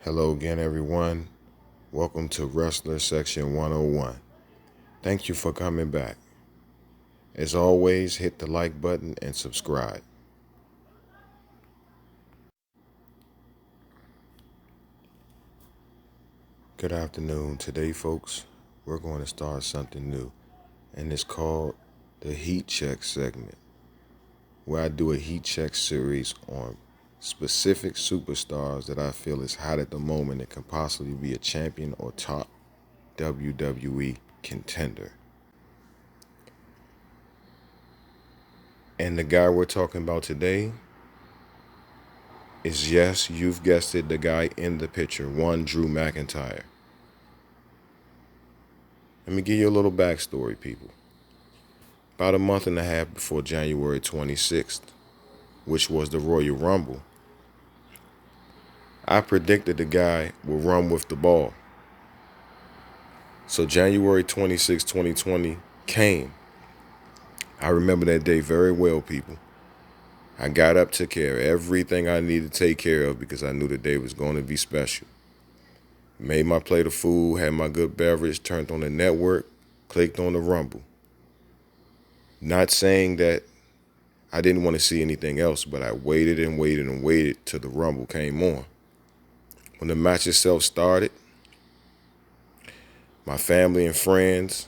Hello again, everyone. Welcome to Wrestler Section 101. Thank you for coming back. As always, hit the like button and subscribe. Good afternoon. Today, folks, we're going to start something new, and it's called the Heat Check segment, where I do a heat check series on specific superstars that I feel is hot at the moment and can possibly be a champion or top WWE contender. And the guy we're talking about today is, yes, you've guessed it, the guy in the picture, one Drew McIntyre. Let me give you a little backstory, people. About a month and a half before January 26th, which was the Royal Rumble, I predicted the guy would run with the ball. So January 26, 2020 came. I remember that day very well, people. I got up, took care of everything I needed to take care of because I knew the day was going to be special. Made my plate of food, had my good beverage, turned on the network, clicked on the Rumble. Not saying that I didn't want to see anything else, but I waited and waited and waited till the Rumble came on. When the match itself started, my family and friends,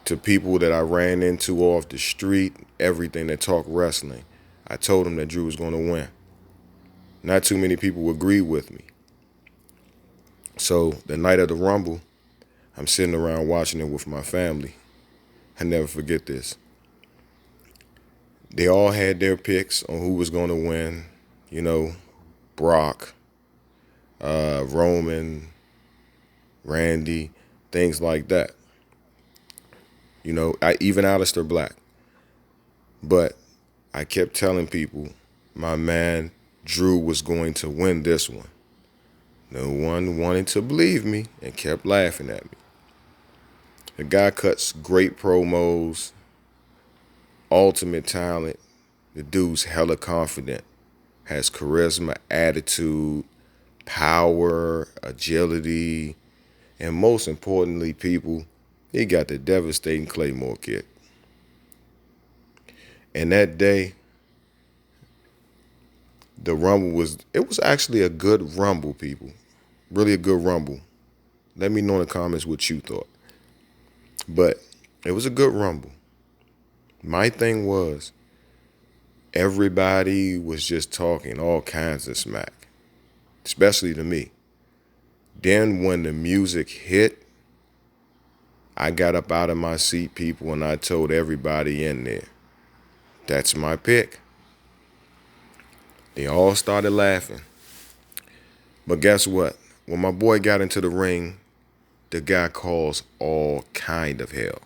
to people that I ran into off the street, everything that talked wrestling, I told them that Drew was going to win. Not too many people agreed with me. So the night of the Rumble, I'm sitting around watching it with my family. I never forget this. They all had their picks on who was going to win. You know, Brock, Roman, Randy, things like that. You know, even Aleister Black. But I kept telling people my man Drew was going to win this one. No one wanted to believe me and kept laughing at me. The guy cuts great promos, ultimate talent. The dude's hella confident, has charisma, attitude, power, agility, and most importantly, people, he got the devastating Claymore kick. And that day, the Rumble was actually a good Rumble, people. Really a good Rumble. Let me know in the comments what you thought. But it was a good Rumble. My thing was, everybody was just talking all kinds of smack, especially to me. Then when the music hit, I got up out of my seat, people, and I told everybody in there, that's my pick. They all started laughing. But guess what? When my boy got into the ring, the guy caused all kind of hell,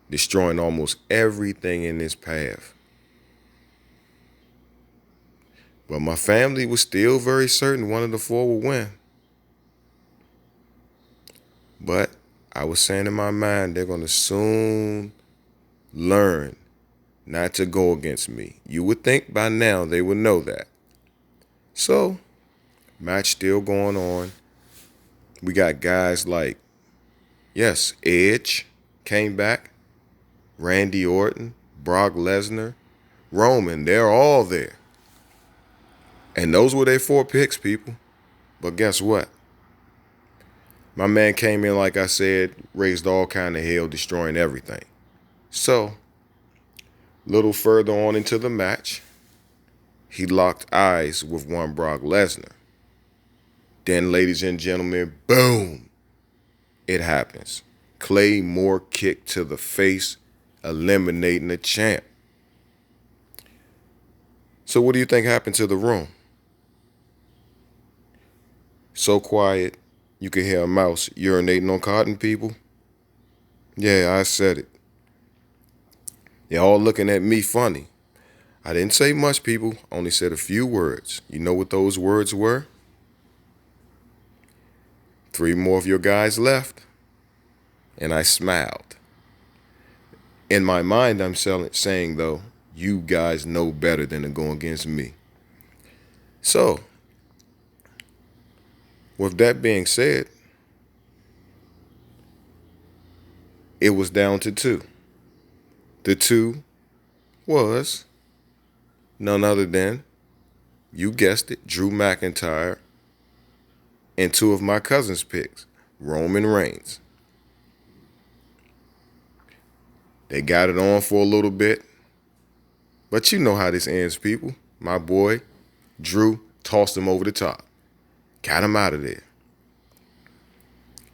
destroying almost everything in his path. But my family was still very certain one of the four would win. But I was saying in my mind, they're going to soon learn not to go against me. You would think by now they would know that. So, match still going on. We got guys like, yes, Edge came back, Randy Orton, Brock Lesnar, Roman, they're all there. And those were their four picks, people. But guess what? My man came in, like I said, raised all kind of hell, destroying everything. So, a little further on into the match, he locked eyes with one Brock Lesnar. Then, ladies and gentlemen, boom, it happens. Claymore kick to the face, eliminating the champ. So what do you think happened to the room? So quiet, you could hear a mouse urinating on cotton, people. Yeah, I said it. They're all looking at me funny. I didn't say much, people. Only said a few words. You know what those words were? 3 more of your guys left. And I smiled. In my mind, I'm saying, though, you guys know better than to go against me. So, With that being said, it was down to two. The two was none other than, you guessed it, Drew McIntyre, and two of my cousins' picks, Roman Reigns. They got it on for a little bit, but you know how this ends, people. My boy, Drew, tossed him over the top. Got him out of there.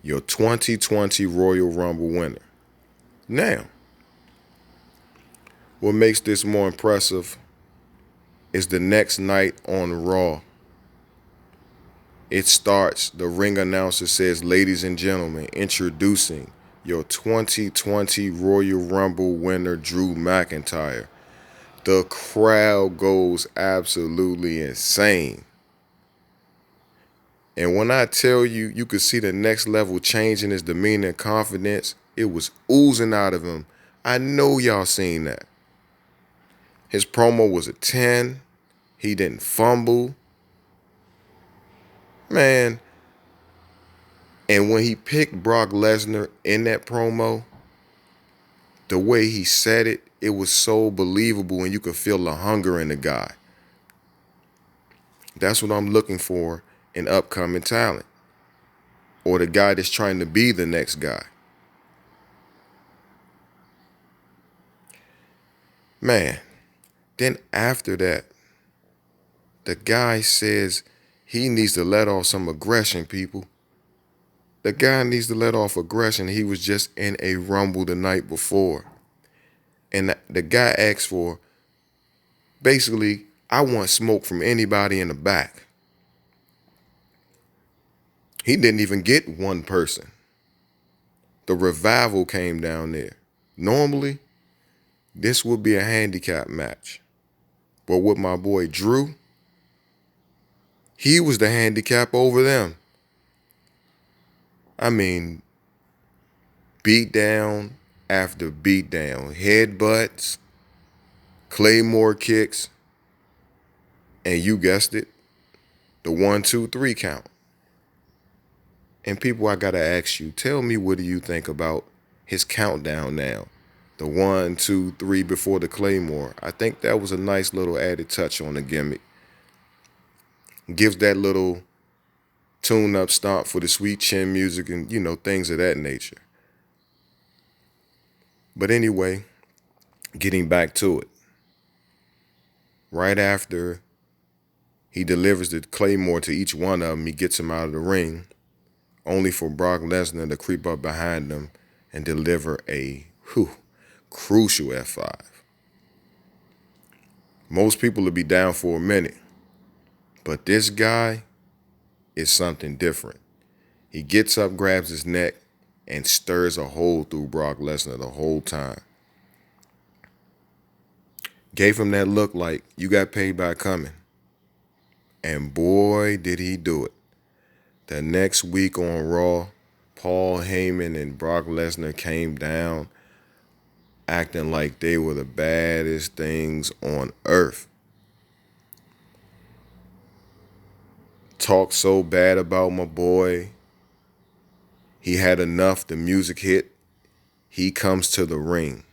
Your 2020 Royal Rumble winner. Now, what makes this more impressive is the next night on Raw. It starts, the ring announcer says, ladies and gentlemen, introducing your 2020 Royal Rumble winner, Drew McIntyre. The crowd goes absolutely insane. And when I tell you, you could see the next level change in his demeanor and confidence, it was oozing out of him. I know y'all seen that. His promo was a 10. He didn't fumble. Man. And when he picked Brock Lesnar in that promo, the way he said it, it was so believable and you could feel the hunger in the guy. That's what I'm looking for in upcoming talent. Or the guy that's trying to be the next guy. Man, then after that, the guy says he needs to let off some aggression, people. The guy needs to let off aggression. He was just in a Rumble the night before. And the guy asked for, basically, I want smoke from anybody in the back. He didn't even get one person. The Revival came down there. Normally, this would be a handicap match. But with my boy Drew, he was the handicap over them. I mean, beat down after beat down. Headbutts, Claymore kicks, and you guessed it, the 1, 2, 3 count. And people, I gotta ask you, tell me, what do you think about his countdown now? The 1, 2, 3 before the Claymore. I think that was a nice little added touch on the gimmick. Gives that little tune-up stomp for the sweet chin music and, things of that nature. But anyway, getting back to it. Right after he delivers the Claymore to each one of them, he gets him out of the ring, only for Brock Lesnar to creep up behind him and deliver a crucial F5. Most people would be down for a minute, but this guy is something different. He gets up, grabs his neck, and stirs a hole through Brock Lesnar the whole time. Gave him that look like, you got paid by coming. And boy, did he do it. The next week on Raw, Paul Heyman and Brock Lesnar came down acting like they were the baddest things on earth. Talked so bad about my boy. He had enough. The music hit. He comes to the ring.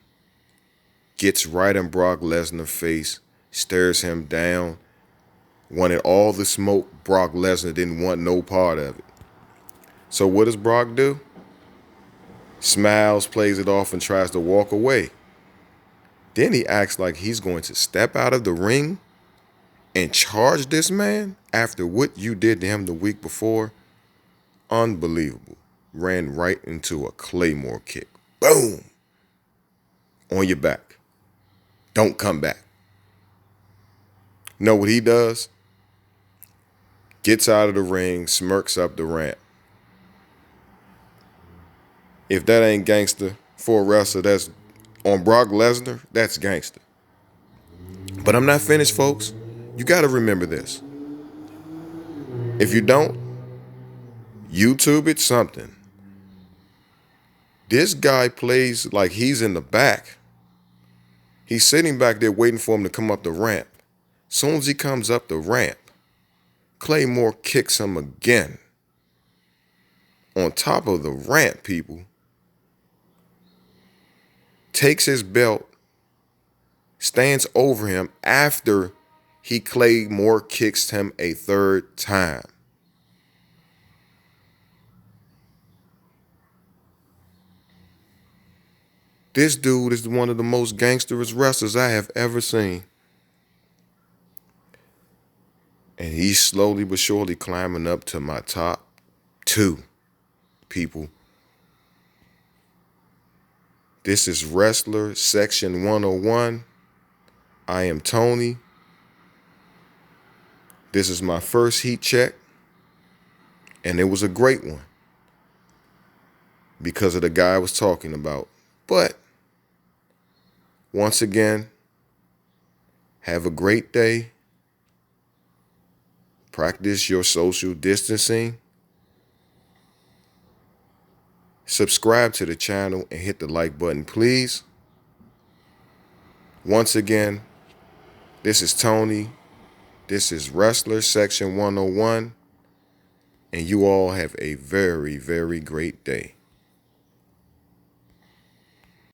Gets right in Brock Lesnar's face. Stares him down. Wanted all the smoke. Brock Lesnar didn't want no part of it. So what does Brock do? Smiles, plays it off, and tries to walk away. Then he acts like he's going to step out of the ring and charge this man after what you did to him the week before. Unbelievable. Ran right into a Claymore kick. Boom. On your back. Don't come back. Know what he does? Gets out of the ring, smirks up the ramp. If that ain't gangster for a wrestler that's on Brock Lesnar, that's gangster. But I'm not finished, folks. You got to remember this. If you don't, YouTube it something. This guy plays like he's in the back. He's sitting back there waiting for him to come up the ramp. Soon as he comes up the ramp, Claymore kicks him again. on top of the ramp, people, takes his belt, stands over him after Claymore kicks him a third time. This dude is one of the most gangsterous wrestlers I have ever seen. And he's slowly but surely climbing up to my top 2, people. This is Wrestler Section 101. I am Tony. This is my first heat check, and it was a great one because of the guy I was talking about. But once again, have a great day. Practice your social distancing. Subscribe to the channel and hit the like button, please. Once again, this is Tony. This is Wrestler Section 101. And you all have a very, very great day.